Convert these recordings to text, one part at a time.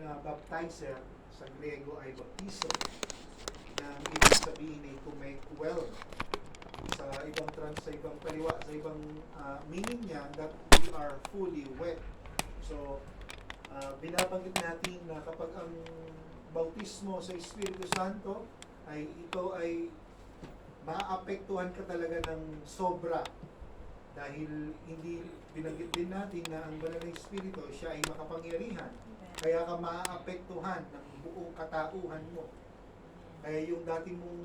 na baptizer, sa Grego ay baptizo, na ang ibig sabihin ay to make well. Sa ibang kaliwa, sa ibang meaning niya, that we are fully wet. So, binabanggit natin na kapag ang bautismo sa Espiritu Santo ay ito ay maapektuhan ka talaga ng sobra, dahil hindi binanggit din natin na ang banal na Espiritu siya ay makapangyarihan, kaya ka maapektuhan ng buong katauhan mo. Kaya yung dati mong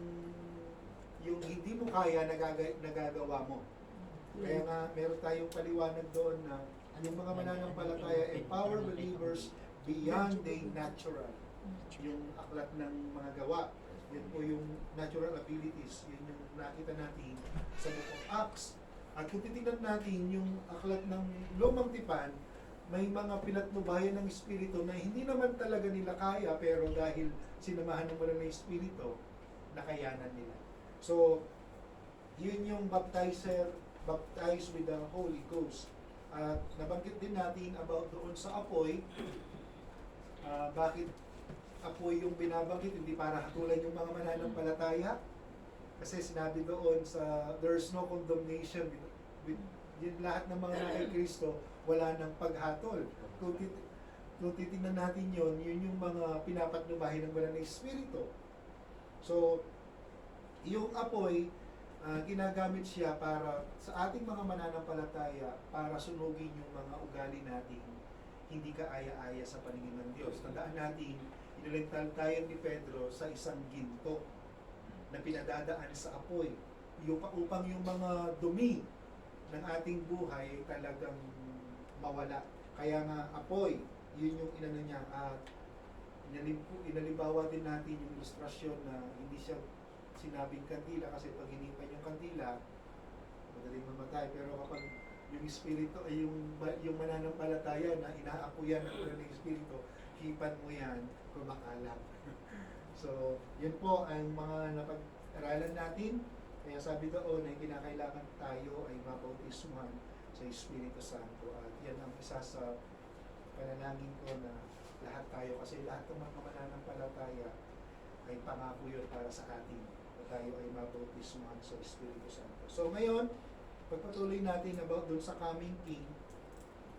yung hindi mo kaya nagagawa mo. Kaya nga meron tayong paliwanag doon na yung mga mananampalataya empower believers beyond the natural. Yung aklat ng mga gawa, yun po yung natural abilities, yun yung nakita natin sa Book of Acts. At kung titignan natin yung aklat ng Lumang Tipan, may mga pinatnubayan ng Espiritu na hindi naman talaga nila kaya, pero dahil sinamahan ng banal na Espiritu, nakayanan nila. So, yun yung baptized with the Holy Ghost. At nabanggit din natin about doon sa apoy. Bakit apoy yung binabanggit, hindi para hatulan yung mga mananampalataya? Kasi sinabi doon sa there's no condemnation with yun, lahat ng mga kay Kristo wala nang paghatol. Kung titingnan natin yun yung mga pinapatnubahin ng banal na Espiritu. So, yung apoy, ginagamit siya para sa ating mga mananampalataya para sunugin yung mga ugali natin hindi kaaya-aya sa paningin ng Diyos. Tandaan natin, iniligtal tayo ni Pedro sa isang ginto na pinadadaan sa apoy upang yung mga dumi ng ating buhay talagang mawala. Kaya nga apoy, yun yung inano niya, at inalimbawa din natin yung ilustrasyon na hindi siya sinabing kandila, kasi pag hinipan yung kandila madaling mamatay, pero kapag yung espiritu ay yung mananampalataya na inaapuyan ng espiritu, hipan mo yan, kumakalap. So yun po ang mga napag-aralan natin. Kaya sabi doon ay kinakailangan tayo ay mabautismuhan sa Espiritu Santo, at yan ang isa sa panalangin ko na lahat tayo, kasi lahat ng mga mananampalataya ay pangako yun para sa atin na tayo ay mabautismuhan sa Espiritu Santo. So ngayon, pagpatuloy natin about doon sa coming King,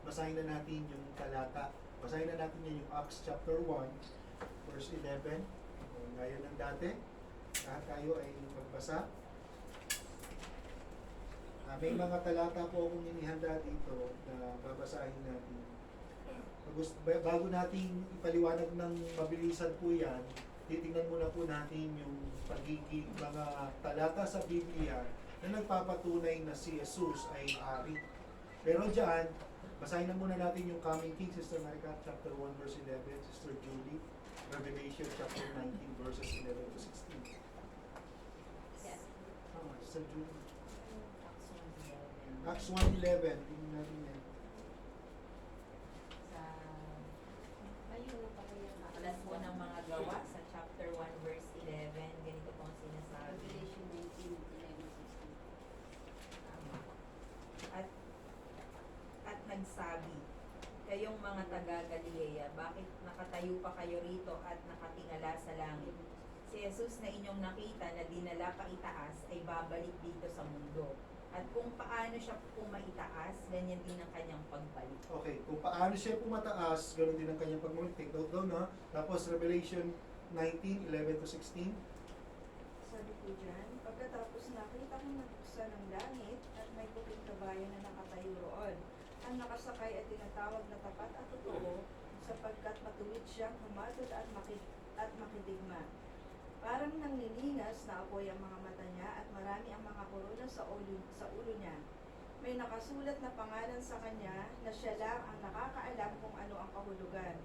basahin na natin yung talata. Basahin na natin yung Acts chapter 1, verse 11. Gaya ng dati, lahat tayo ay magbasa. May mga talata po akong inihanda dito na babasahin natin. Bago natin ipaliwanag ng mabilisan po yan, titingnan muna po natin yung pagiging mga talata sa Biblia na nagpapatunay na si Jesus ay hari. Pero dyan, basahin na muna natin yung coming King, Sister Marica, chapter 1, verse 11, Sister Julie, Revelation chapter 19, verses 11 to 16. Yes. Sister Julie. Acts 1:11, tingnan natin yan. Sa aklat po ng mga gawa sa chapter 1 verse 11, ganito po ang sinasabi. Revelation 19:11-16. At nagsabi, kayong mga taga Galilea, bakit nakatayo pa kayo rito at nakatingala sa langit? Si Jesus na inyong nakita na dinala pa itaas ay babalik dito sa mundo. At kung paano siya pumaitaas, ganyan din ang kanyang pagbalik. Okay, kung paano siya pumataas, ganoon din ang kanyang pagbalik. Take note doon, ha? Tapos Revelation 19:11 to 16. Sabi ko dyan, pagkatapos nakita kong nabuksan ng langit at may puting kabayo na nakatayo roon. Ang nakasakay ay tinatawag na tapat at totoo, sapagkat matuwid siyang humatod at makidigma. Parang nanglilingas na apoy ang mga mata niya at marami ang mga korona sa ulo niya. May nakasulat na pangalan sa kanya na siya lang ang nakakaalam kung ano ang kahulugan.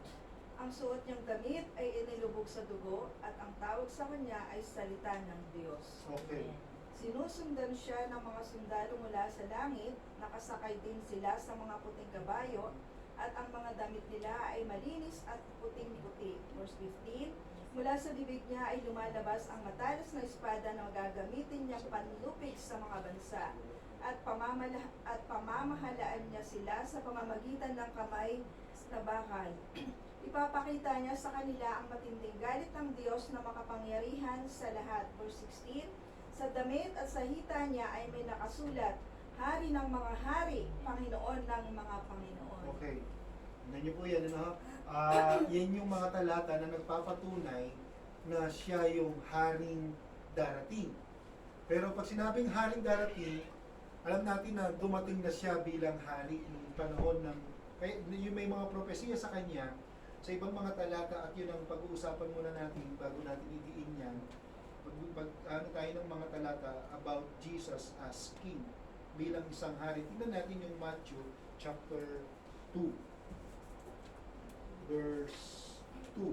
Ang suot niyang damit ay inilubog sa dugo at ang tawag sa kanya ay salita ng Diyos. Okay. Sinusundan siya ng mga sundalo mula sa langit, nakasakay din sila sa mga puting kabayo, at ang mga damit nila ay malinis at puting-puti. Verse 15, mula sa bibig niya ay lumalabas ang matalas na espada na gagamitin niyang panlupig sa mga bansa, at pamamahalaan niya sila sa pamamagitan ng kamay na bakal. Ipapakita niya sa kanila ang matinding galit ng Diyos na makapangyarihan sa lahat. Verse 16, sa damit at sa hita niya ay may nakasulat, Hari ng mga hari, Panginoon ng mga Panginoon. Okay. Tingnan niyo po yan, ano? Yan yung mga talata na nagpapatunay na siya yung haring darating. Pero pag sinabing haring darating, alam natin na dumating na siya bilang hari ng panahon ng, kaya yung may mga propesiya sa kanya, sa ibang mga talata, at yun ang pag-uusapan muna natin bago natin idiin yan. Ano tayo ng mga talata about Jesus as King bilang isang hari. Tingnan natin yung Matthew chapter 2 verse 2.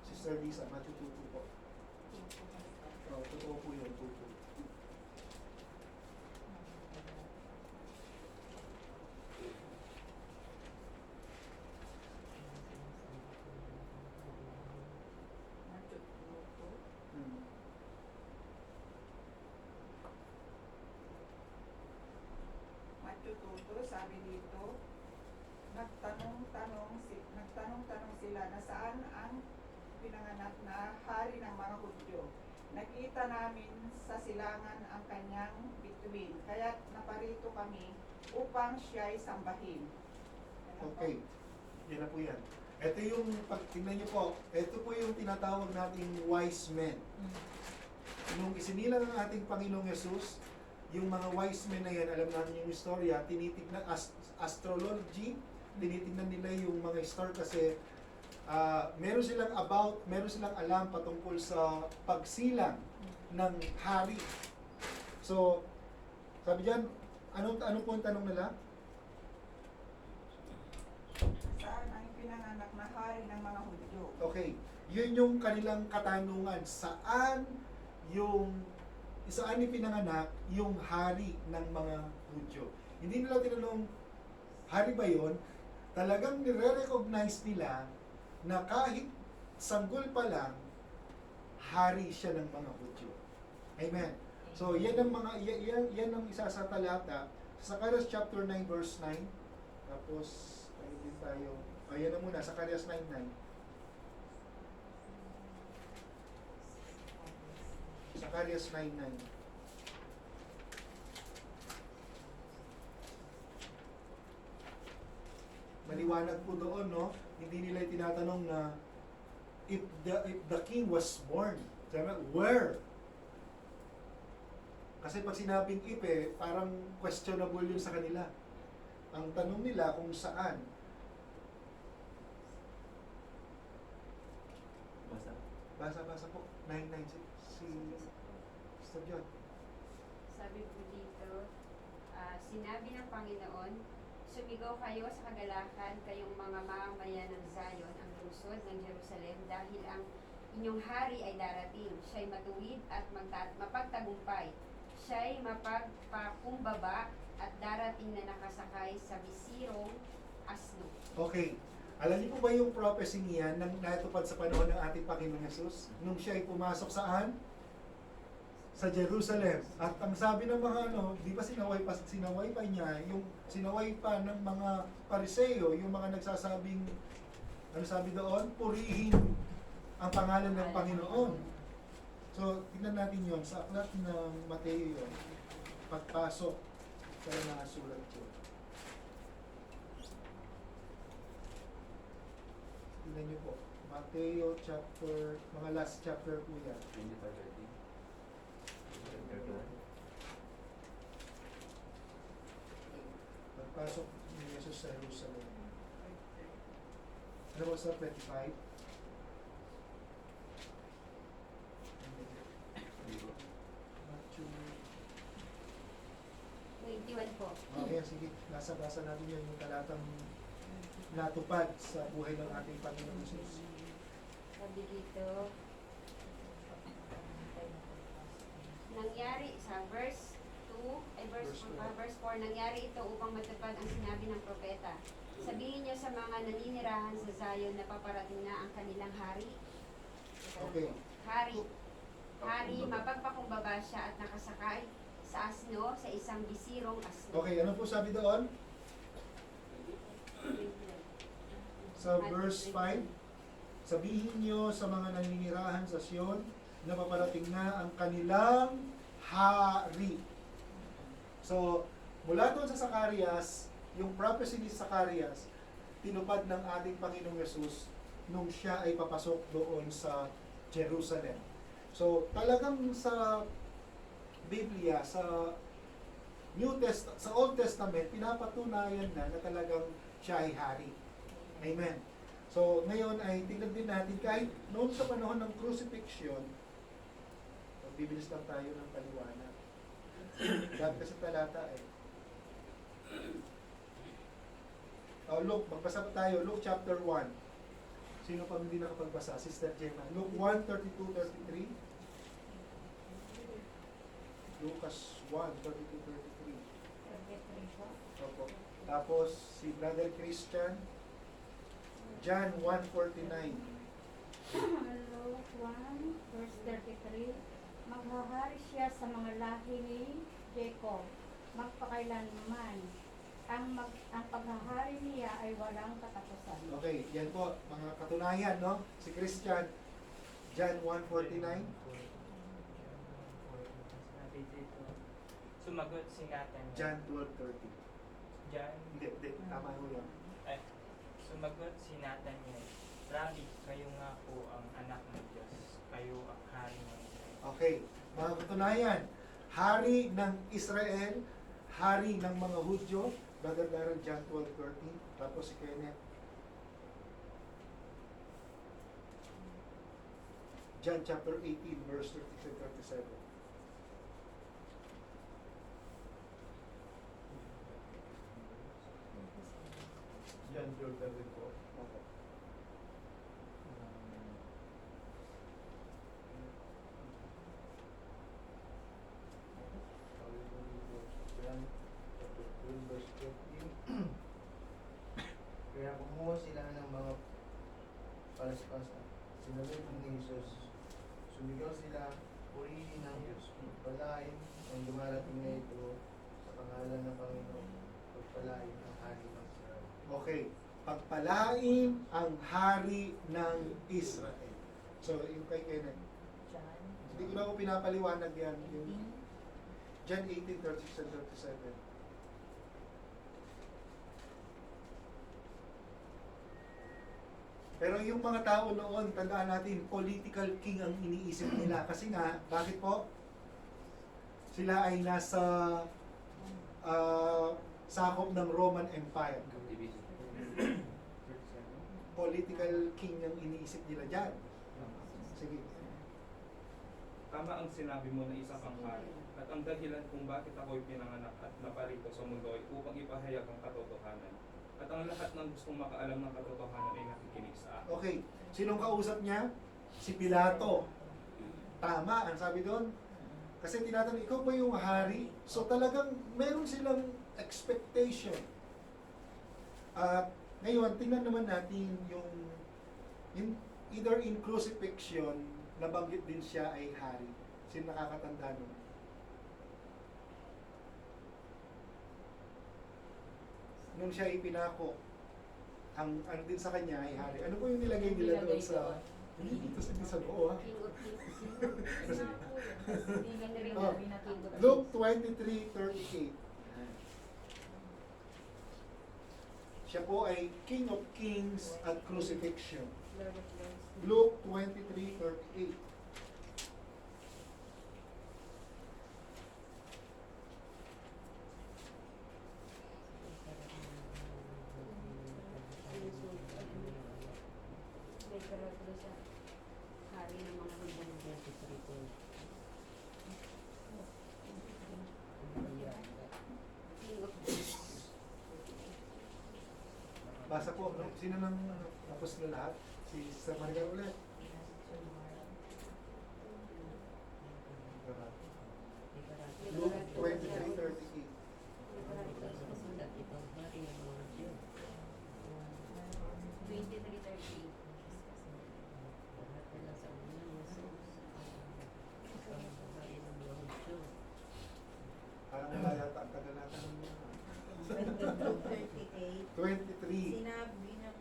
Sister Lisa, Matthew 2:2 po. Totoo po yun, 2:2. Hmm. Matthew 2, sabi dito, nagtanong-tanong sila na saan ang pinanganak na hari ng mga Hudyo. Nakita namin sa silangan ang kanyang bituin, kaya naparito kami upang siya'y sambahin. Okay. Yan na po yan. Ito yung, pag tingnan nyo po, ito po yung tinatawag nating wise men. Nung isinilang ng ating Panginoong Yesus, yung mga wise men na yan, alam natin yung istorya, tinitignan, astrology, tinitignan nila yung mga star kasi meron silang alam patungkol sa pagsilang ng hari. So, sabi dyan, ano po ang tanong nila? Saan ang pinanganak na hari ng mga Hudyo? Okay, yun yung kanilang katanungan. Saan pinanganak yung hari ng mga Hudyo? Hindi nila tinanong, hari ba yun? Talagang nire-recognize nila na kahit sanggol pa lang, hari siya ng mga Hudyo. Amen. So, yan ang isa sa talata. Sa Zacarias chapter 9 verse 9. Tapos, tayo din tayo. Ayan na muna, Zacarias 9:9. Zacarias 9:9. Maliwanag po doon, no? Hindi nila tinatanong na if the king was born. Sabi, where? Kasi pag sinabing if parang questionable yun sa kanila. Ang tanong nila kung saan. Basa po. 9:9 si Mr. John. Sabi po dito, sinabi ng Panginoon, sumigaw kayo sa kagalakan, kayong mga mamamayan ng Zion, ang lungsod ng Jerusalem, dahil ang inyong hari ay darating. Siya'y matuwid at mapagtagumpay. Siya'y mapagpakumbaba at darating na nakasakay sa bisirong asno. Okay. Alam niyo po ba yung prophecy niyan nang natupad sa panahon ng ating Panginoong Yesus? Nung siya ay pumasok saan? Sa Jerusalem. At ang sabi ng mga di ba sinaway pa niya, yung sinaway pa ng mga Pariseo, yung mga nagsasabing, ano sabi doon? Purihin ang pangalan ng Panginoon. So, tingnan natin yon sa aklat ng Mateo yun. Pagpasok sa nakasulat ko. Tingnan niyo po. Mateo chapter, mga last chapter po yan. Pagpasok ni Jesus sa Jerusalem. Ano ba sa 25? Matthew. 21 po. Okay, sige. Nasa-basa natin yun yung talatang natupad sa buhay ng ating Panginoon Jesus. Sabi dito, nangyari sa verse 4, nangyari ito upang matupad ang sinabi ng propeta. Sabihin niyo sa mga naninirahan sa Zion na paparating na ang kanilang hari. Okay. Hari, mapagpakumbaba siya at nakasakay sa asno, sa isang bisirong asno. Okay, ano po sabi doon? sa verse 5. Sabihin niyo sa mga naninirahan sa Sion na paparating na ang kanilang hari. So, mula doon sa Zacarias, yung prophecy ni Zacarias, tinupad ng ating Panginoong Yesus nung siya ay papasok doon sa Jerusalem. So, talagang sa Biblia, sa sa Old Testament, pinapatunayan na talagang siya ay hari. Amen. So, ngayon ay tingnan din natin, kahit noon sa panahon ng crucifixion, bibilis lang tayo ng paliwanag. Dahil kasi talata eh. Luke, magbasa pa tayo. Luke chapter 1. Sino pa hindi nakapagbasa? Sister Gemma. Luke 1:32-33. Lucas 1:32-33. Opo. Tapos si Brother Christian, John 1:49. Luke 1, verse 33, maghahari siya sa mga lahi ni Jacob, magpakailanman. Ang paghahari niya ay walang katapusan. Okay, yan po, mga katunayan, no? Si Christian, John 1:49. Sabi dito, sumagot si Nathanael. John 12:30. John, Hindi, tama mo yun. sumagot si Nathanael, Rabbi, kayo nga po ang anak ng Diyos. Kayo ang hari ng Israel. Okay, mga katunayan, hari ng Israel, hari ng mga Hudyo, Brother Darrell, John 12:30. Tapos si Kenneth, John chapter 18, verse 36-37. John 12:34. Okay. John chapter 12 verse 13. Kaya kumuha sila ng mga palas-palas. Sinabi ni Jesus, sumigaw sila, purihin ng Diyos, pagpalain ang dumarating na ito sa pangalan ng Panginoon, pagpalain ang hari ng Israel. Okay, pagpalain ang hari ng Israel. So, yung kay Kenneth, John hindi ko na ako pinapaliwanag yan. Yung 18. John 18:36-37. Pero yung mga tao noon, tandaan natin, political king ang iniisip nila. Kasi nga, bakit po? Sila ay nasa sakop ng Roman Empire. Political king ang iniisip nila dyan. Sige. Tama ang sinabi mo na isa kang hari, at ang dahilan kung bakit ako'y pinanganak at naparito sa mundo ay upang ipahayag ang katotohanan. At ang lahat ng gustong makaalam ng katotohanan ay nakikinig sa akin. Okay. Sinong kausap niya? Si Pilato. Tama ang sabi doon. Kasi tinatanong, ikaw ba yung hari? So talagang meron silang expectation. At ngayon, tingnan naman natin yung either in crucifixion, nabanggit din siya ay hari. Sino nakakatanda nun? Nung siya ipinako, ang din sa kanya ay hari. Ano po yung nilagay nila doon sa... Hindi dito sa buo, ha? King of Kings. Hindi lang na rin Oh, namin natin. Luke 23:38. Siya po ay King of Kings at Crucifixion. Luke 23:38. May karagdo sa hari ng mga Hudyo. King of Kings. Basa po, no? Sino nang tapos na lahat? Si Sister Maricar ulit. Luke 23:38. 23:30. Parang wala yata ang kagalatan ng mga. 22:38. 23. Sinabi ng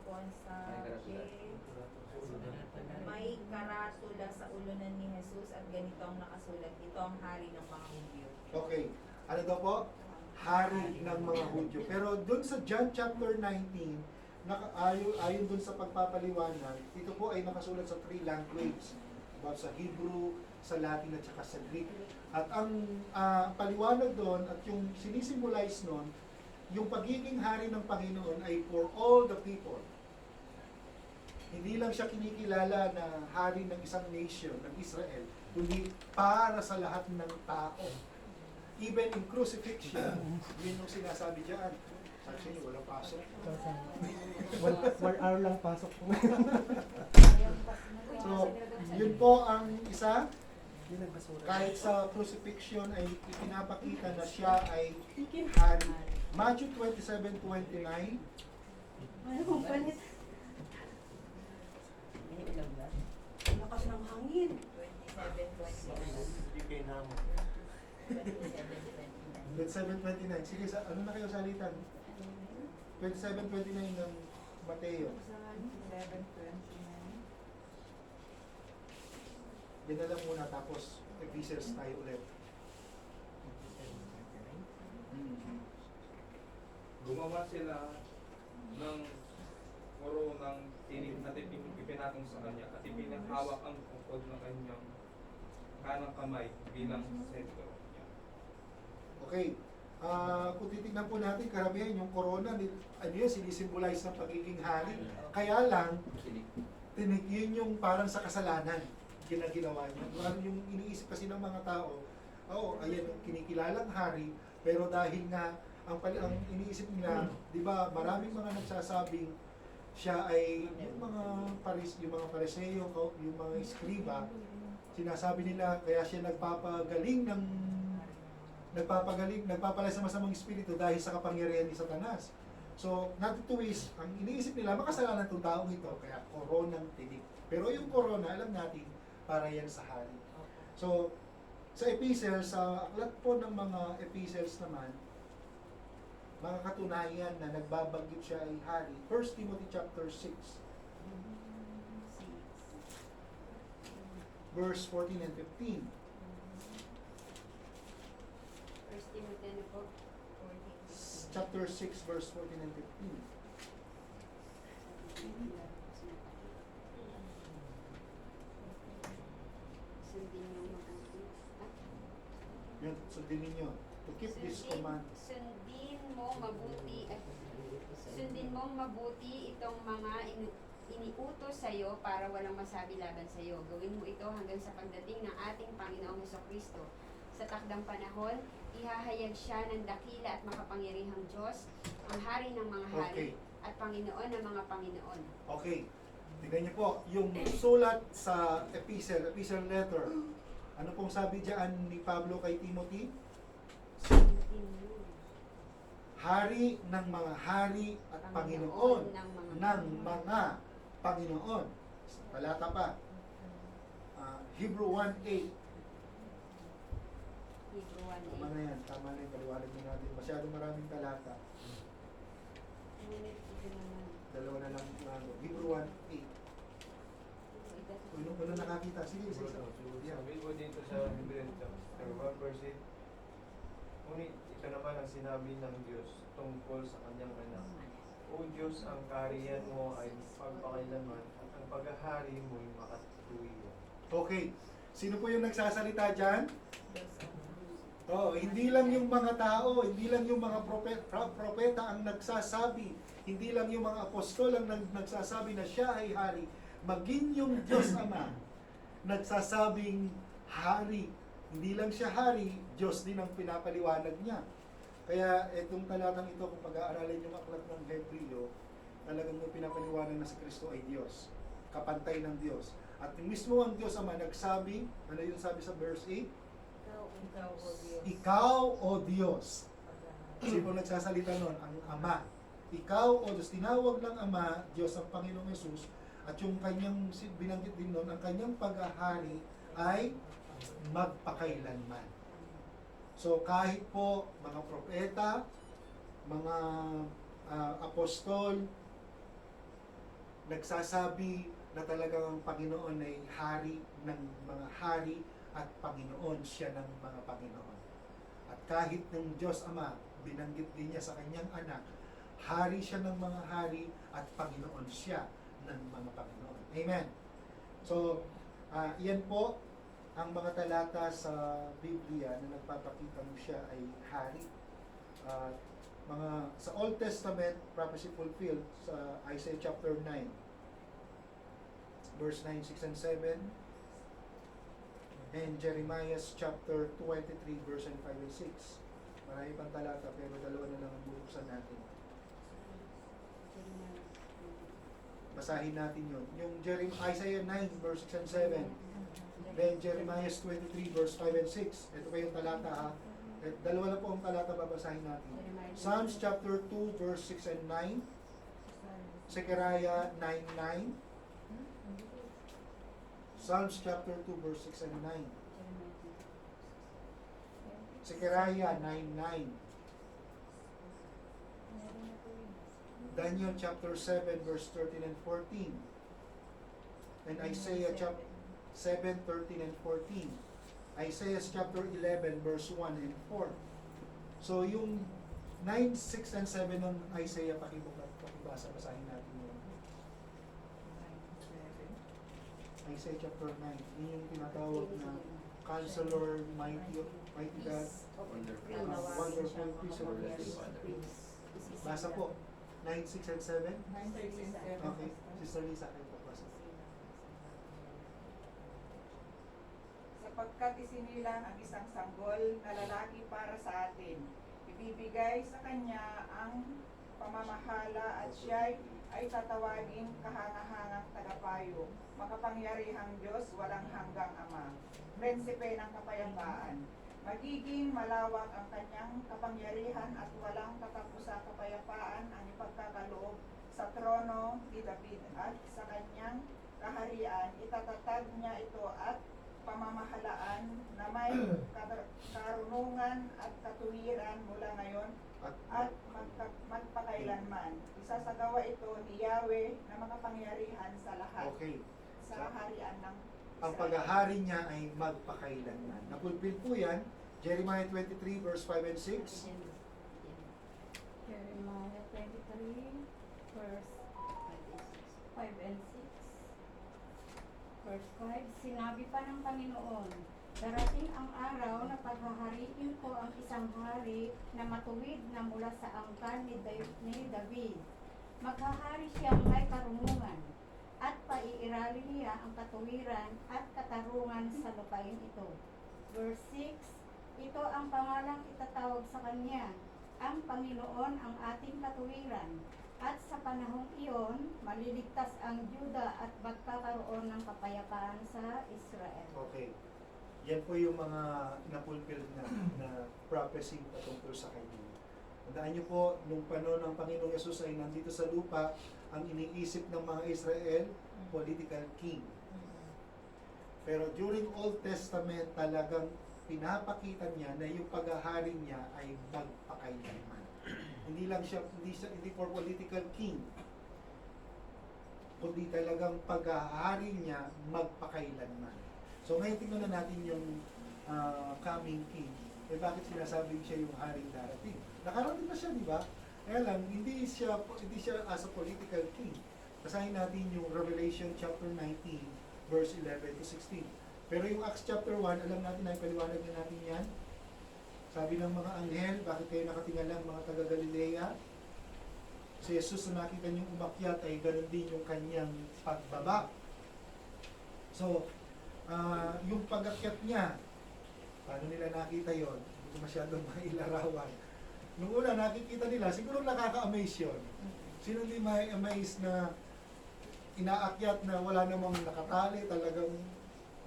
po ang sabi? May karatula sa ulunan ni Jesus at ganito ang nakasulat. Ito ang hari ng mga Hudyo. Okay. Ano daw po? Hari ng mga Hudyo. Pero dun sa John chapter 19, ayon dun sa pagpapaliwanag, ito po ay nakasulat sa 3 languages. About sa Hebrew, sa Latin at saka sa Greek. At ang paliwanag doon at yung sinisimbolize noon, yung pagiging hari ng Panginoon ay for all the people. Hindi lang siya kinikilala na hari ng isang nation, ng Israel, kundi para sa lahat ng tao. Even in crucifixion, yun yung sinasabi dyan. Sabi niyo, walang pasok. 1 hour lang pasok po. So, yun po ang isa. Hindi nagbasura. Kahit sa crucifixion ay ipinapakita na siya ay hari. Matthew 27:29. Ano kung palit? Lakas ng hangin. 27:29. Sige, ano na kayo salitan? 27:29 ng Mateo. 7:29. Yan na lang muna tapos Ephesians tayo ulit. Gumawa sila ng ng tinig na ipinatong sa kanya at ipinahawak ang tungkod ng kanyang kanang kamay bilang sentro niya. Okay. Kung titignan po natin, karamihan yung corona, ano yun, sinisimbolize ng pagiging hari. Kaya lang, yun yung parang sa kasalanan ginagawa niya. Ano yung iniisip kasi ng mga tao, ayan yung kinikilalang hari, pero dahil nga, ang iniisip nila, di ba, maraming mga nagsasabing siya ay yung mga Pariseo, yung mga Eskriba, sinasabi nila kaya siya nagpapalay sa masamang espiritu dahil sa kapangyarihan ni Satanas. So, not to twist, ang iniisip nila, makasalanan itong taong ito, kaya koronang tinig. Pero yung corona, alam natin, para yan sa hari. So, sa epistles, sa aklat po ng mga epistles naman, mga katunayan na nagbabanggit siya ay hari. 1 Timothy chapter 6, verse 14 and 15. First Timothy na po. Chapter 6, verse 14 and 15. Sundin mo mabuti. Yun, sundin ninyo. To keep this command. Sundin mong mabuti itong mga iniutos sa iyo para walang masabi laban sa iyo. Gawin mo ito hanggang sa pagdating ng ating Panginoong Hesukristo. Sa takdang panahon, ihahayag siya ng dakila at makapangyarihang Diyos, ang hari ng mga hari, at Panginoon ng mga Panginoon. Okay. Tingnan niyo po, yung sulat sa epistle letter. Ano pong sabi diyan ni Pablo kay Timothy? Sundin mo. Hari ng mga hari at Panginoon ng mga Panginoon. Talata pa. Hebrew 1:8. Hebrew 1:8. Tama na yan. Tama na yung paliwanag mo natin. Masyadong maraming talata. Ngunit ito naman. Dalawa na lang. Hebrew 1:8. Ano nakakita? Sige, isa. Yeah. Sabi ko dito sa Hebrews chapter 1 verse 8, ngunit ito naman ang sinabi ng Diyos tungkol sa kanyang anak. O Diyos, ang kaharian mo ay pagpakailanman at ang paghahari mo ay makatuwiran. Okay. Sino po yung nagsasalita dyan? Hindi lang yung mga tao, hindi lang yung mga propeta ang nagsasabi, hindi lang yung mga apostol ang nagsasabi na siya ay hari, maging yung Diyos Ama nagsasabing hari. Hindi lang siya hari, Diyos din ang pinapaliwanag niya. Kaya itong talatang ito, kung pag-aaralin yung aklat ng Hebreo, talagang may pinapaliwanag na si Kristo ay Diyos, kapantay ng Diyos. At mismo ang Diyos Ama nagsabi, ano yung sabi sa verse 8? Ikaw o Diyos. Sino nagsasalita nun? Ang Ama. Ikaw o Diyos. Tinawag ng Ama, Diyos ang Panginoong Yesus, at yung kanyang binanggit din nun, ang kanyang paghahari ay magpakailanman. So kahit po mga propeta, mga apostol, nagsasabi na talagang ang Panginoon ay hari ng mga hari at Panginoon siya ng mga Panginoon. At kahit ng Diyos Ama, binanggit din niya sa kanyang anak, hari siya ng mga hari at Panginoon siya ng mga Panginoon. Amen. So, yan po ang mga talata sa Biblia na nagpapakita mo siya ay hari. Sa Old Testament, prophecy fulfilled sa Isaiah chapter 9, verse 9, 6, and 7, and Jeremiah chapter 23, verse 5 and 6. Marami pang talata, pero dalawa na lang ang bubuksan natin. Basahin natin yun. Yung Isaiah 9, verse 6 and 7. Then Jeremiah 23, verse 5 and 6. Ito pa yung talata ha. Dalawa na po ang talata babasahin natin. Psalms chapter 2, verse 6 and 9. Zechariah 9:9. Psalms chapter 2, verse 6 and 9. Zechariah 9:9. Daniel chapter 7, verse 13 and 14. And Isaiah chapter 7, 13 and 14. Isaiah chapter 11, verse 1 and 4. So yung 9, 6, and 7 ng Isaiah, pakibasa, basahin natin yun. Isaiah chapter 9, yun yung tinatawag na Counselor, Mighty God, Wonderful Prince. Basa po, 9, 6, and 7. 9, 6, and 7. Okay, Sister Lisa, kayo po basa. Sapagkat isinilang ang isang sanggol na lalaki para sa atin. Ibibigay sa kanya ang pamamahala at siya ay tatawagin kahangahangang tagapayo, makapangyarihang Diyos, walang hanggang Ama, prinsipe ng kapayapaan. Magiging malawak ang kanyang kapangyarihan at walang katapusang kapayapaan ang ipagkakaloob sa trono ni David at sa kanyang kaharian. Itatatag niya ito at pamamahalaan na may karunungan at katuwiran mula ngayon at magpakailanman. Isasagawa ito ni Yahweh na makapangyarihan sa lahat. Okay. Sa harian ng Ang Israel. paghahari niya ay magpakailanman. Napulpil po yan, Jeremiah 23, verse 5 and 6. Jeremiah 23, verse 5 and 6. Verse 5, sinabi pa ng Panginoon, darating ang araw na paghahariin ko ang isang hari na matuwid na mula sa angkan ni David. Maghahari siyang may karunungan at paiiralin niya ang katuwiran at katarungan sa lupain ito. Verse 6, ito ang pangalang itatawag sa kanya, ang Panginoon ang ating katuwiran. At sa panahong iyon, maliligtas ang Juda at magkakaroon ng kapayapaan sa Israel. Okay. Yan po yung mga napulpil na prophecy patungkol sa kanya. Tandaan niyo po, nung panahon ng Panginoong Yesus ay nandito sa lupa, ang iniisip ng mga Israel, political king. Pero during Old Testament, talagang pinapakita niya na yung paghahari niya ay magpakailanman. Hindi for political king, kundi talagang paghahari niya magpakailanman. So ngayon tingnan na natin yung coming king. Eh bakit sinasabing siya yung haring darating? Nakarating na siya, di ba? Kaya lang, hindi siya as a political king. Basahin natin yung Revelation chapter 19, verse 11 to 16. Pero yung Acts chapter 1, alam natin na ipaliwanag na natin yan. Sabi ng mga anghel, bakit kayo nakatingala mga taga Galilea? Si Jesus na nakita niyong umakyat ay ganun din yung kanyang pagbaba. So, yung pag-akyat niya, paano nila nakita yon? Hindi ko masyadong mailarawan. Nung una nakikita nila, siguro nakaka-amaze yun. Sino hindi may amaze na inaakyat na wala namang nakatali, talagang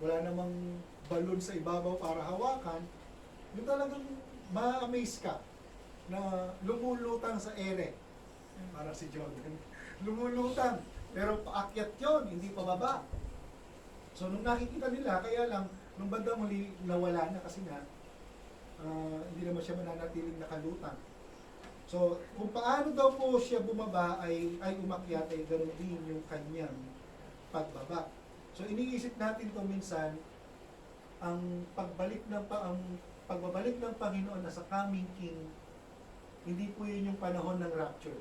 wala namang balon sa ibabaw para hawakan, yung talagang ma-amaze ka na lumulutang sa ere. Para si John. Lumulutang. Pero paakyat yon, hindi pababa. So nung nakikita nila, kaya lang, nung bandang muli nawala na kasi nga, hindi naman siya mananatiling nakalutang. So, kung paano daw po siya bumaba ay umakyat ay ganoon din yung kanyang pagbaba. So, iniisip natin to minsan ang pagbabalik ng Panginoon na sa coming King, hindi po yun yung panahon ng rapture.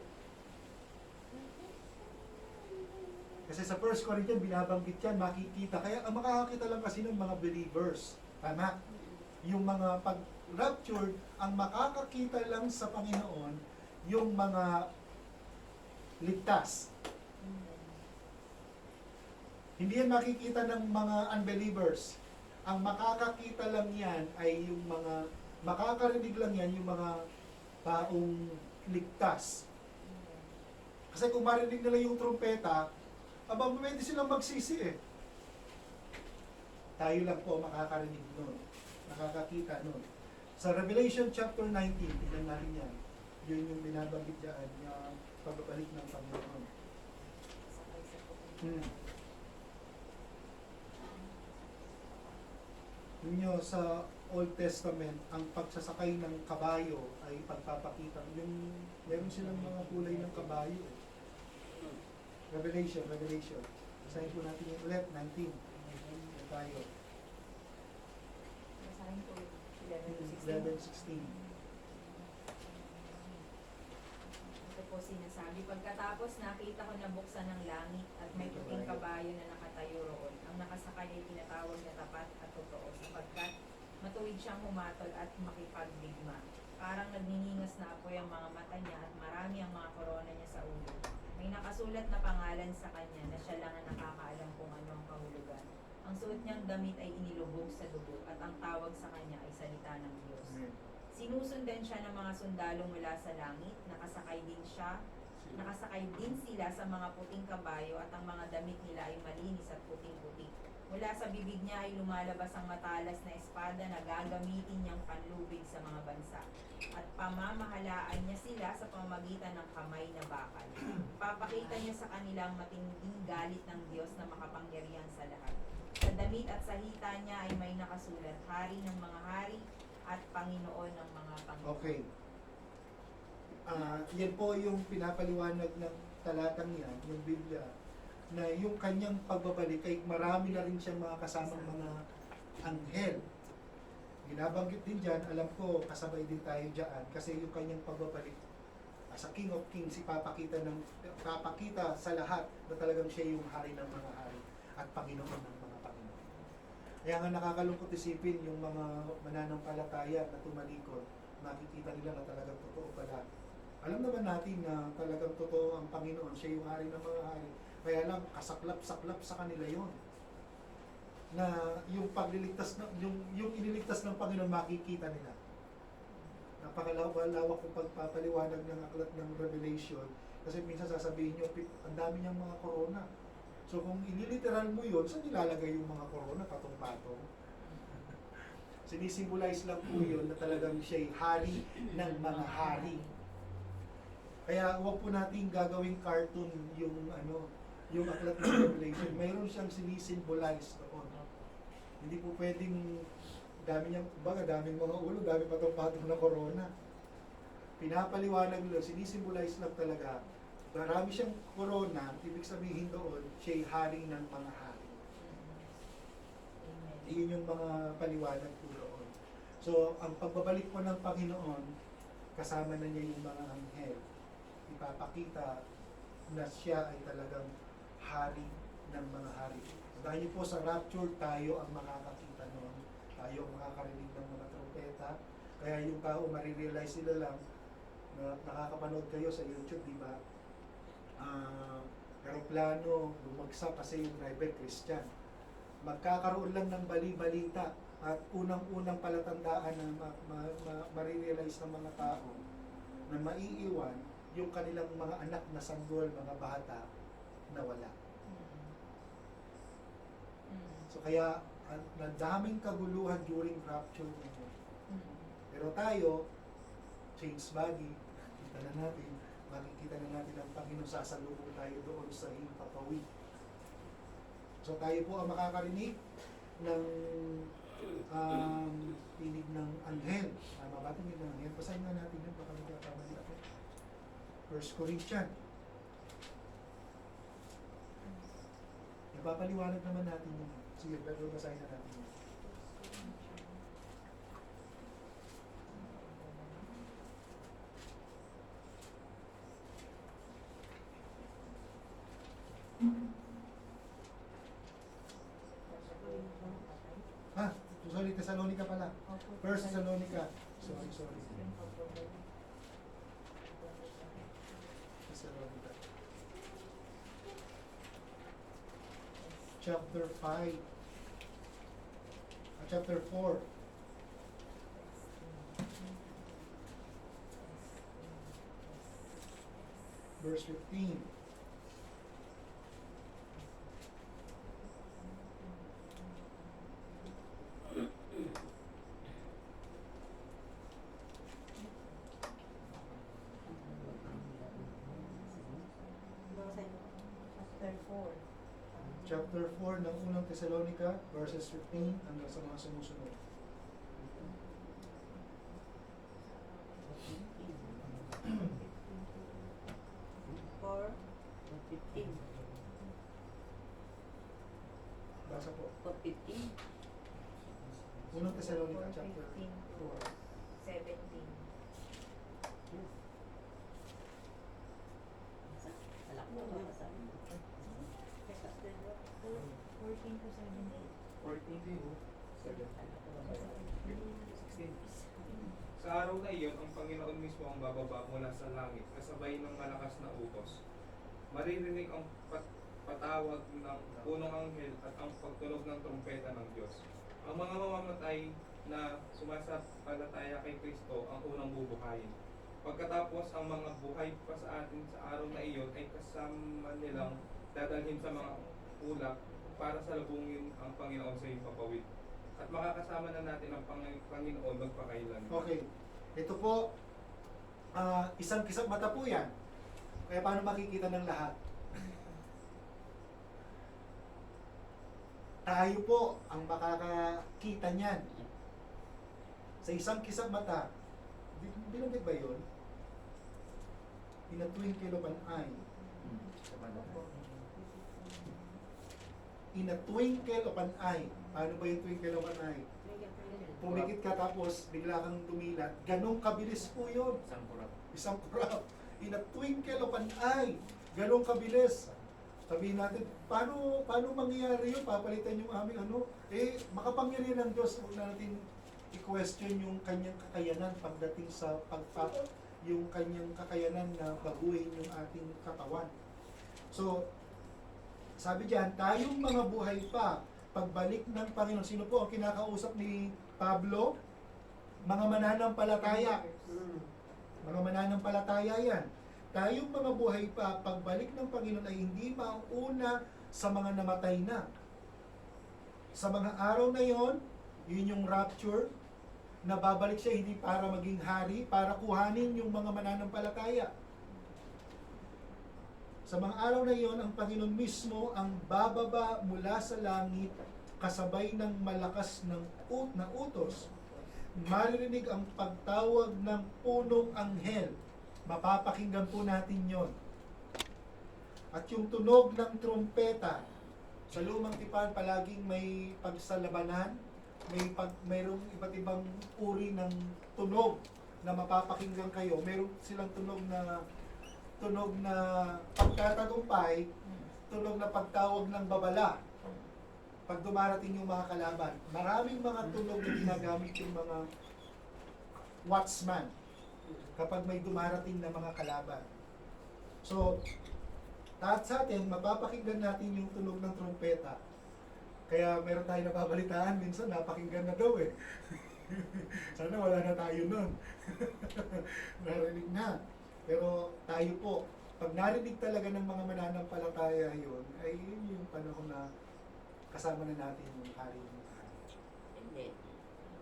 Kasi sa 1 Corinthians, binabanggit yan, makikita. Kaya ang makakakita lang kasi ng mga believers. Tama? Yung mga pag-raptured, ang makakakita lang sa Panginoon, yung mga ligtas. Hindi yan makikita ng mga unbelievers. Ang makakakita lang yan ay yung mga, makakarinig lang yan yung mga taong ligtas. Kasi kung marinig nila yung trumpeta, aba, pwede silang magsisi eh. Tayo lang po makakarinig nun. Nakakakita nun. Sa Revelation chapter 19, tignan natin yan. Yun yung binabanggit dyan, yung pagbabalik ng Panginoon. Sakay sa puting. Ninyo sa Old Testament, ang pagsasakay ng kabayo ay pagpapakita. Yung, meron silang mga kulay ng kabayo eh. Revelation. Basahin po natin yung ulit, 19. Yan tayo. Basahin po 11:16. 11:16. Ito po sinasabi, pagkatapos nakita ko na buksan ng langit at may puting kabayo na nakatayo roon. Ang nakasakay ay tinatawag na tapat at totoo sapagkat matuwid siyang humatol at makipagdigma. Parang nagniningas na apoy ang mga mata niya at marami ang mga korona niya sa ulo. May nakasulat na pangalan sa kanya na siya lang ang nakakaalam kung ano ang kahulugan. Ang suot niyang damit ay inilubog sa dugo at ang tawag sa kanya ay salita ng Diyos. Sinusundan siya ng mga sundalo mula sa langit, nakasakay din sila sa mga puting kabayo at ang mga damit nila ay malinis at puting-puti. Mula sa bibig niya ay lumalabas ang matalas na espada na gagamitin niyang panlubig sa mga bansa. At pamamahalaan niya sila sa pamamagitan ng kamay na bakal. Papakita niya sa kanilang matinding galit ng Diyos na makapangyarihan sa lahat. Sa damit at sa hita niya ay may nakasulat, Hari ng mga hari at Panginoon ng mga Panginoon. Okay. Yan po yung pinapaliwanag ng talatang yan, yung Biblia, na yung kanyang pagbabalik ay marami na rin siyang mga kasamang mga anghel. Ginabanggit din dyan, alam ko kasabay din tayo dyan, kasi yung kanyang pagbabalik sa King of Kings, papakita sa lahat na talagang siya yung hari ng mga hari at Panginoon ng mga Panginoon. Kaya nga nakakalungkot isipin yung mga mananampalataya na tumalikod, makikita nila na talagang totoo pala. Alam naman natin na talagang totoo ang Panginoon, siya yung hari ng mga hari. Kaya lang, kasaklap-saklap sa kanila yon, na yung pagliligtas ng yung iniligtas ng Panginoon makikita nila. Napakalawak kung pagpapaliwanag ng aklat ng Revelation, kasi minsan sasabihin nyo, ang dami niyang mga korona. So kung iniliteral mo yun, saan nilalagay yung mga korona patong-patong? Sinisimbolize lang po yun na talagang siya'y hari ng mga hari. Kaya huwag po natin gagawing cartoon yung aklat ng Revelation. Mayroon siyang sinisimbolize doon. Hindi po pwedeng daming mga ulo, daming patong-patong na corona. Pinapaliwanag nila, sinisimbolize lang talaga. Marami siyang corona, ibig sabihin doon, siya'y hari ng mga hari. Amen. Iyon yung mga paliwanag po doon. So, ang pagbabalik po ng Panginoon, kasama na niya yung mga anghel. Ipapakita na siya ay talagang hari ng mga hari. Dahil po sa rapture, tayo ang makakakita noon. Tayo ang makakarinig ng mga trompeta. Kaya yung tao, marirealize nila lang na nakakapanood kayo sa YouTube, di ba? Aeroplano, bumagsak kasi yung driver Christian. Magkakaroon lang ng bali-balita at unang-unang palatandaan na marirealize ng mga tao na maiiwan yung kanilang mga anak na sanggol, mga bata na wala. So kaya, ang daming kaguluhan during rapture ngayon. Pero tayo, change body, kita na natin, makikita na natin ang Panginoon, sasalubong tayo doon sa himpapawid. So tayo po ang makakarinig ng tinig ng anghel. Tama ba? Tinig ng anghel. Basahin nga natin yun, baka magkakamali ako. 1 Corinthians. Napapaliwanag naman natin yun. Sige, pero basahin na natin yun. Ah, sorry, Thessalonica pala. 1 Thessalonica. Sorry. Thessalonica. Chapter 5. Chapter 4. Verse 15. Chapter 4 ng unang Thessalonica, verses 15 hanggang sa mga sumusunod. Basa po. Unang Thessalonica, chapter 15 to 17. Sa araw na iyon, ang Panginoon mismo ang bababa mula sa langit, kasabay ng malakas na utos. Maririnig ang patawag ng punong anghel at ang pagtunog ng trumpeta ng Diyos. Ang mga mamamatay na sumasampalataya kay Kristo ang unang bubuhayin. Pagkatapos, ang mga buhay pa sa atin sa araw na iyon ay kasama nilang dadalhin sa mga ulap para salubungin ang Panginoon sa ipapawid. At makakasama na natin ang Panginoon magpakailan. Okay. Ito po, isang kisap mata po yan. Kaya paano makikita ng lahat? Tayo po ang makakakita niyan. Sa isang kisap mata, binanggit ba yun? In a twinkle of an eye. In a twinkle of an eye. Paano ba yung twinkle of an eye? Pumikit ka tapos bigla kang dumilat. Ganong kabilis po yun. Isang kurap. In a twinkle of an eye. Ganong kabilis. Sabihin natin, paano mangyayari yun? Papalitan yung aming ano? Makapangyarihan ng Diyos. Huwag natin i-question yung kanyang kakayanan pagdating sa yung kanyang kakayanan na baguhin yung ating katawan. So, sabi diyan, tayong mga buhay pa, pagbalik ng Panginoon. Sino po ang kinakausap ni Pablo? Mga mananampalataya. Mga mananampalataya yan. Tayong mga buhay pa, pagbalik ng Panginoon ay hindi mauna sa mga namatay na. Sa mga araw na yon, yun yung rapture, na babalik siya hindi para maging hari, para kuhanin yung mga mananampalataya. Sa mga araw na yon, ang Panginoon mismo ang bababa mula sa langit kasabay ng malakas na utos. Maririnig ang pagtawag ng punong anghel. Mapapakinggan po natin yon. At yung tunog ng trumpeta, sa lumang tipan palaging may pagsalabanan, mayroong iba't ibang uri ng tunog na mapapakinggan kayo. Meron silang tunog na pagtatagumpay, tunog na pagtawag ng babala. Pag dumarating yung mga kalaban, maraming mga tunog na ginagamit yung mga watchman kapag may dumarating na mga kalaban. So, lahat sa atin, mapapakinggan natin yung tunog ng trumpeta. Kaya meron tayo nababalitaan, minsan napakinggan na daw eh. Sana wala na tayo nun. Narinig na. Pero tayo po, pag narinig talaga ng mga mananampalataya yun, ay yun yung panahon na kasama na natin yung hari ng hari.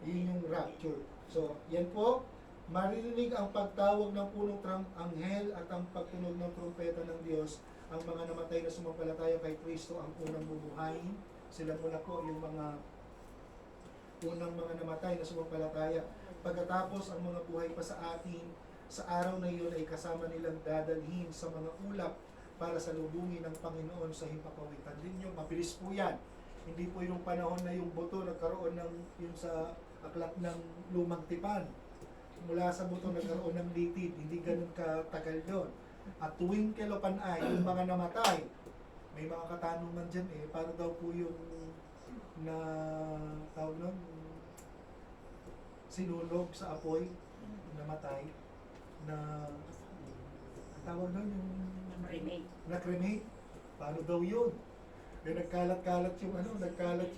Yun yung rapture. So, yan po, maririnig ang pagtawag ng punong anghel at ang pagtunog ng trumpeta ng Diyos. Ang mga namatay na sumampalataya kay Kristo ang unang bubuhayin. Sila muna po yung mga unang mga namatay na sumampalataya. Pagkatapos ang mga buhay pa sa atin Sa araw na iyon ay kasama nilang dadalhin sa mga ulap para salubungin ng Panginoon sa himpapawitan. Din nyo, mabilis po yan. Hindi po yung panahon na yung buto nagkaroon ng yung sa aklat ng lumang tipan. Mula sa buto nagkaroon ng litid. Hindi ganun katagal yun. At tuwing Kelopanay, yung mga namatay, may mga katanungan dyan paano daw po yung na tawag nun, sinulog sa apoy, namatay, na tawag nun yung na-cremate. Paano daw yun? Nagkalat-kalat yung nagkalat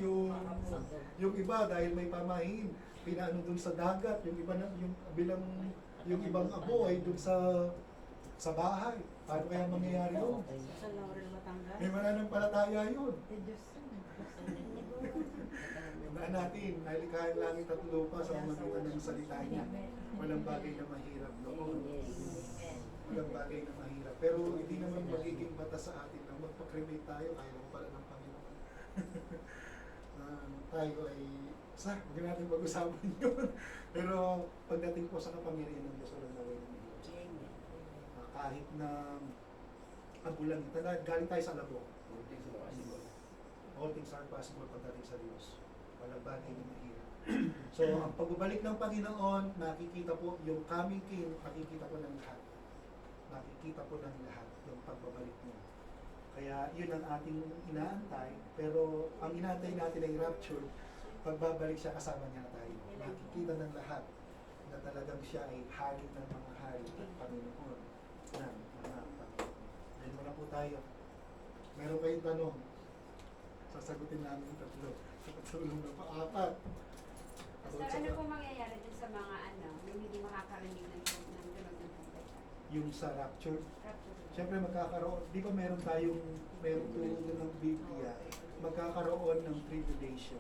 yung iba dahil may pamahin, pinaano dun sa dagat, yung iba na, yung ibang abo ay dun sa bahay. Paano kaya mangyayari yun? Sa Laurel, Batangas. May mananampalataya yun. Eh, Diyos Tandaan natin, nalikhain langit at lupa sa magitan ng salita niya. Walang bagay na mahirap doon. Walang bagay na mahirap. Pero hindi naman magiging batas sa atin na magpa-cremate tayo. Ayaw ko pala ng Panginoon. Tayo ay, huwag natin pag-usapan yun. Pero pagdating po sa kapangyarihan ng Diyos, walang naway ng Diyos. Kahit na abulan, galing tayo sa labo. All things are possible pagdating sa Diyos. Walang bagay na mahirap. So, ang pagbabalik ng Panginoon, makikita po yung coming King, makikita po ng lahat. Makikita po ng lahat yung pagbabalik niya. Kaya yun ang ating inaantay, pero ang inaantay natin ay rapture, pagbabalik siya kasama niya tayo. Makikita ng lahat na talagang siya ay hari ng mga hari at Panginoon ng mga Panginoon. Dahil muna po tayo. Meron kayong tanong? Sasagutin namin yung tatlo. Tulong na pa-apat. Pastor, ano po mangyayari dun sa mga yung hindi makakarinig ng tunog ng trompeta? Yung sa rapture, Rapture. siyempre magkakaroon, di ba meron tulong ng Biblia, magkakaroon ng tribulation.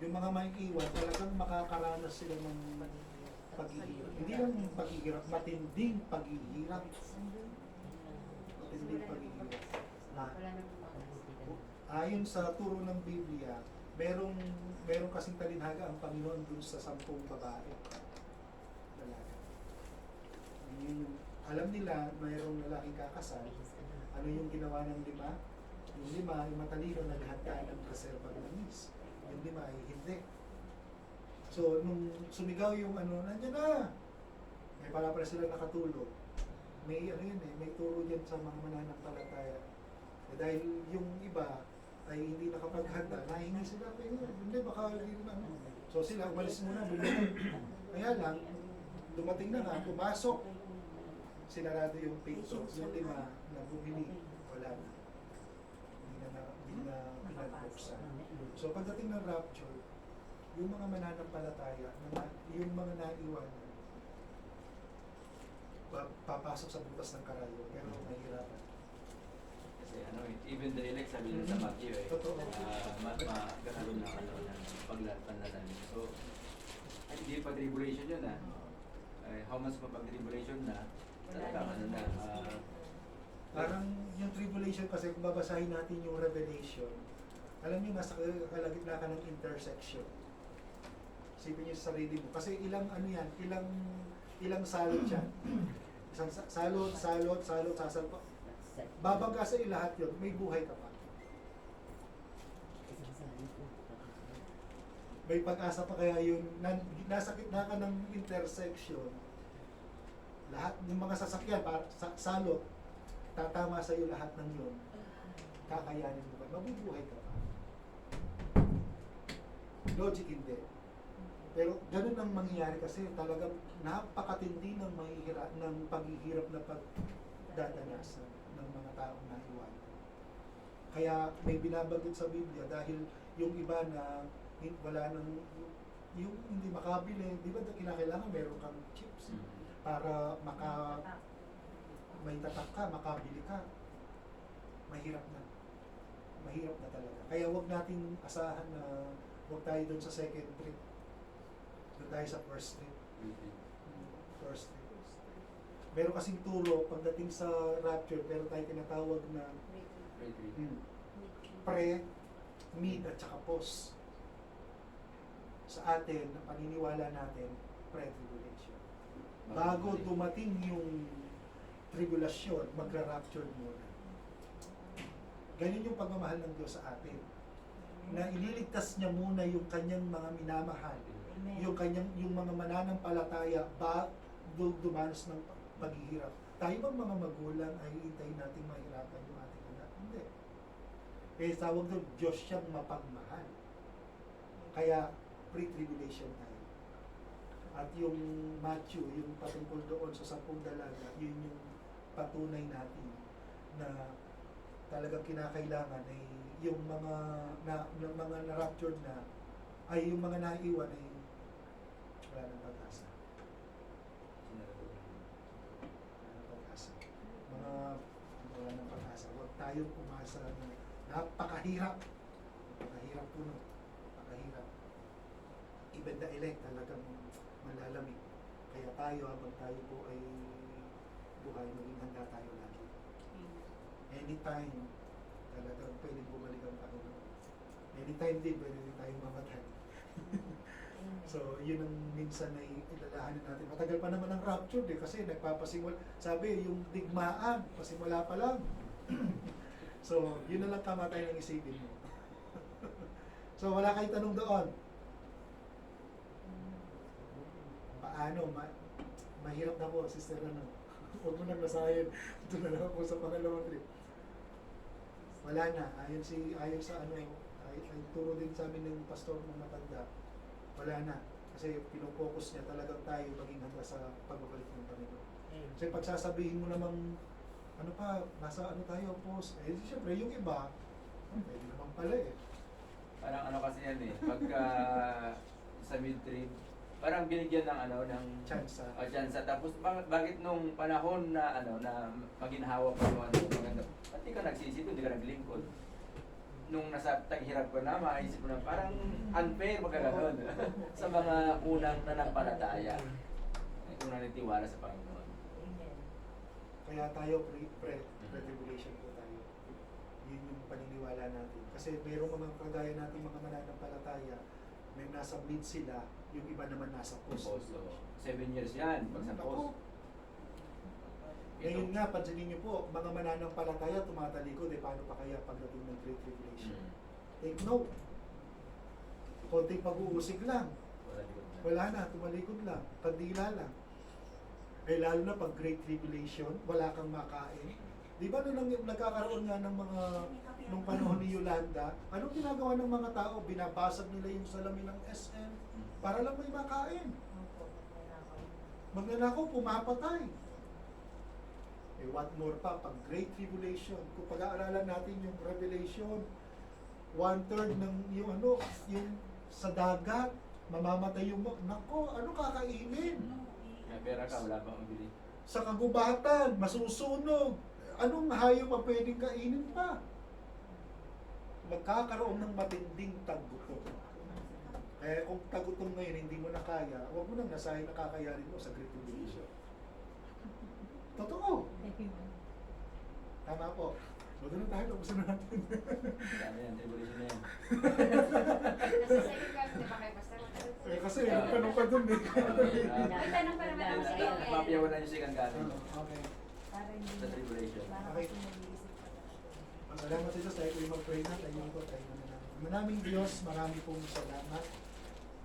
Yung mga may iwan, talagang makakaranas sila ng paghihirap. Hindi lang paghihirap, matinding paghihirap. Matinding paghihirap. Wala na po. Ayon sa turo ng Biblia, merong kasing talinhaga ang Panginoon dun sa 10 babae. Lalaki. Alam nila, mayroong lalaking kakasal. Ano yung ginawa ng 5? Yung 5 ay matalino, naghanda ng reserva ng langis. Yung 5 ay hindi. So, nung sumigaw yung nandiyan na! May pala sila nakatulog. May may turo dyan sa mga mananampalataya. Dahil yung iba ay hindi nakapaghanda, nahingi sila, hindi, baka hindi naman. So sila, umalis muna, bumili. Kaya lang, dumating na nga, pumasok, sinarado yung pinto, yung 5 na bumili, wala na. Hindi na pinagbuksan. So pagdating ng rapture, yung mga mananampalataya, yung mga naiwanan, papasok sa butas ng karayo, pero mahirapan. Kasi even the elect, sabi nila sa Matthew Totoo. magkakaroon ng paglantanan. So, hindi pa tribulation yun how much pa pag tribulation na, talagang Parang yung tribulation kasi kung babasahin natin yung Revelation, alam niyo nasa kalagitnaan ka ng intersection. Isipin niyo sa sarili mo. Kasi ilang salot yan. Isang salot, sasalpa. Babangga sa lahat yun, may buhay ka pa. May pag-asa pa kaya yun, nasa gitna ka ng intersection, lahat ng mga sasakyan, salot, tatama sa iyo lahat ng yun, kakayanin mo ba? Mabubuhay ka pa. Logic hindi. Pero ganun ang mangyayari kasi talagang napakatindi ng paghihirap na pagdadanasan ng mga taong naiwan. Kaya may binabanggit sa Biblia dahil yung iba na wala nang yung hindi makabili, di ba kinakailangan meron kang chips para may tatak ka, makabili ka. Mahirap na. Mahirap na talaga. Kaya wag nating asahan na wag tayo doon sa second trip. Doon tayo sa first trip. First trip. Meron kasing turo pagdating sa rapture, meron tayong tinatawag na pre, mid, at saka post. Sa atin, ang paniniwala natin, pre-tribulation. bago dumating yung tribulasyon, magra-rapture muna. Ganyan yung pagmamahal ng Diyos sa atin. Na ililigtas niya muna yung kanyang mga minamahal, Amen. yung mga mananampalataya dumanos ng paghihirap. Tayo bang mga magulang ay hintayin nating mahirapan yung ating anak? Hindi. Eh, tawag doon, Diyos siyang mapagmahal. Kaya, pre-tribulation tayo. At yung Matthew, yung patungkol doon sa 10 dalaga, yun yung patunay natin na talagang kinakailangan ay yung mga na-raptured na, ay yung mga naiwan ay wala ng pag-asa. Wala ng pag-asa. Wala ng pag-asa. Huwag tayong umasa na napakahirap. Napakahirap po, no? Napakahirap. Even the elect talagang malalamig. Kaya tayo, habang tayo po ay buhay, maging handa tayo lagi. Anytime, talagang pwedeng bumalik ang Panginoon. Anytime din, pwede din tayong mamatay. So, yun ang minsan ay ilalahanin natin. Matagal pa naman ang rapture kasi nagpapasimula. Sabi, yung digmaan, pasimula pa lang. So, yun na lang kamatay ng isipin mo. So, wala kayong tanong doon. Paano? Mahirap na po, sister, ano? Huwag mo nang nasahin. Ito na lang po sa pangalawang trip. Wala na. Ayon sa ano, ay turo din sa amin ng pastor ng matanda. Wala na. Kasi pinopokus niya talagang tayo maging handa sa pagbabalik ng Panginoon. Kasi pagsasabihin mo namang, ano pa, nasa ano tayo, post. Eh, siyempre, yung iba, pwede naman pala eh. Parang ano kasi yan eh, pagka sa mid-trip, parang binigyan ng ano, ng Chance. chance. Tapos bakit nung panahon na ano, na maginhawa pa yung ano, maganda, ba't di ka nagsisito, di ka naglingkod? Nung nasa taghirap ko na, maisip ko na parang unfair magkaganon sa mga unang nanampalataya. Unang nitiwala sa Panginoon. Amen. Kaya tayo, pre-tribulation po tayo. Yun yung paniniwala natin. Kasi mayroong mga kagaya natin mga mananampalataya, may nasa mid sila, yung iba naman nasa post. So, 7 years yan, pag sa post. Ngayon nga, pansinin niyo po, mga mananampalataya tumatalikod, paano pa kaya pagdating ng Great Tribulation? Take note. Konting pag-uusig lang. Wala na, tumalikod lang. Kandila lang. Eh lalo na pag Great Tribulation, wala kang makain. Di ba nung nagkakaroon nga ng mga, nung panahon ni Yolanda, anong ginagawa ng mga tao? Binabasag nila yung salamin ng SM para lang may makain. Magnanakaw, pumapatay. Eh what more pa, pag Great Tribulation, kung pag-aaralan natin yung Revelation, 1/3 ng yung ano, yung sa dagat, mamamatay yung, nako, ano kakainin? May pera ka, wala pang mabili. Sa kagubatan, masusunog. Anong hayop ang pwedeng kainin pa? Magkakaroon ng matinding taggutom. Eh kung tagutom ngayon hindi mo na kaya, huwag mo nang nasahin na kakayanin mo sa Great Tribulation. Totoo. Tama po. Huwag na tayo, tapusin na natin. Dami yan, tribulation na yan. Nasa second class, di ba kayo, Pastor? Eh kasi yung tanong pa dun eh. May tanong pa naman ako sa iyo. Mapiyawan na yung second coming Okay. Para hindi sa tribulation. para Okay. kasi nag-iisip ka na. Salamat sa Diyos dahil ko yung mag-pray na, tayo po tayo na namin. Maraming Diyos, marami pong salamat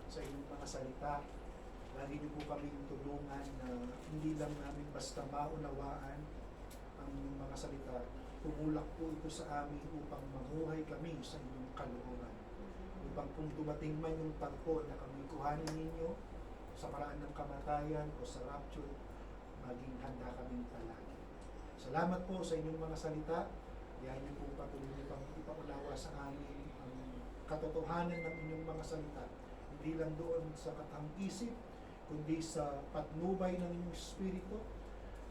sa inyong mga salita. Lagi niyo po kaming tulungan na hindi lang namin basta maunawaan ang mga salita. Tumulak po ito sa amin upang mamuhay kami sa inyong kalooban. Upang kung dumating man yung tagpo na kami kuhanin ninyo sa paraan ng kamatayan o sa rapture, maging handa kaming palagi. Salamat po sa inyong mga salita. Yan niyo po patuloy niyo pang ipaunawa sa amin ang katotohanan ng inyong mga salita. Hindi lang doon sa katang-isip, kundi sa patnubay ng inyong espiritu,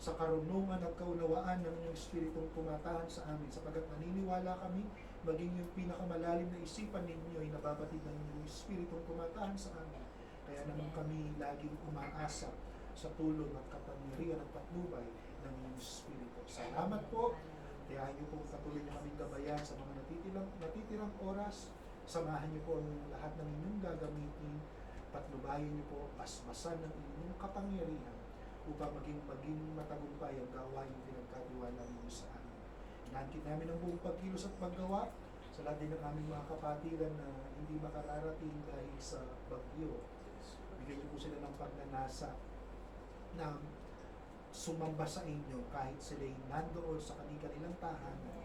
sa karunungan at kaunawaan ng inyong espiritong pumatahan sa amin, sapagkat naniniwala kami, maging yung pinakamalalim na isipan ninyo ay nababatid ng inyong espiritong pumatahan sa amin. Kaya naman kami laging umaasa sa tulong at kapangyarihan at patnubay ng inyong espiritu. Salamat po. Kaya niyo po patuloy na kaming gabayan sa mga natitirang oras. Samahan niyo po ang lahat ng inyong gagamitin. Patnubayan niyo po, basbasan ng inyong kapangyarihan upang maging matagumpay ang gawain pinagkatiwala mo sa amin. Inaangkin namin ang buong pagkilos at paggawa sa lahat din ng aming mga kapatiran na hindi makararating dahil sa bagyo. Bigyan niyo po sila ng pagnanasa na sumamba sa inyo kahit sila'y nandoon sa kanilang tahanan,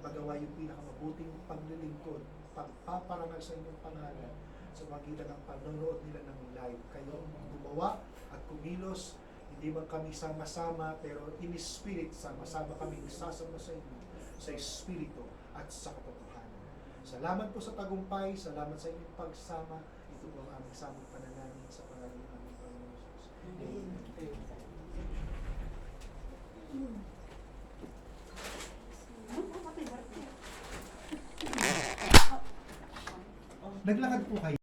magawa yung pinakamabuting paglilingkod, pagpaparangal sa inyong pangalan sa magitan ng panonood nila ng live. Kayo ang gumawa at kumilos, hindi man kami sama-sama, pero in spirit, sama-sama kami sasama sa inyo, sa espiritu at sa katotohanan. Salamat po sa tagumpay, salamat sa inyong pagsama. Ito po ang aming samang panalangin sa pangalan ng aming Panginoon Jesus. Amen. Naglakad po kayo.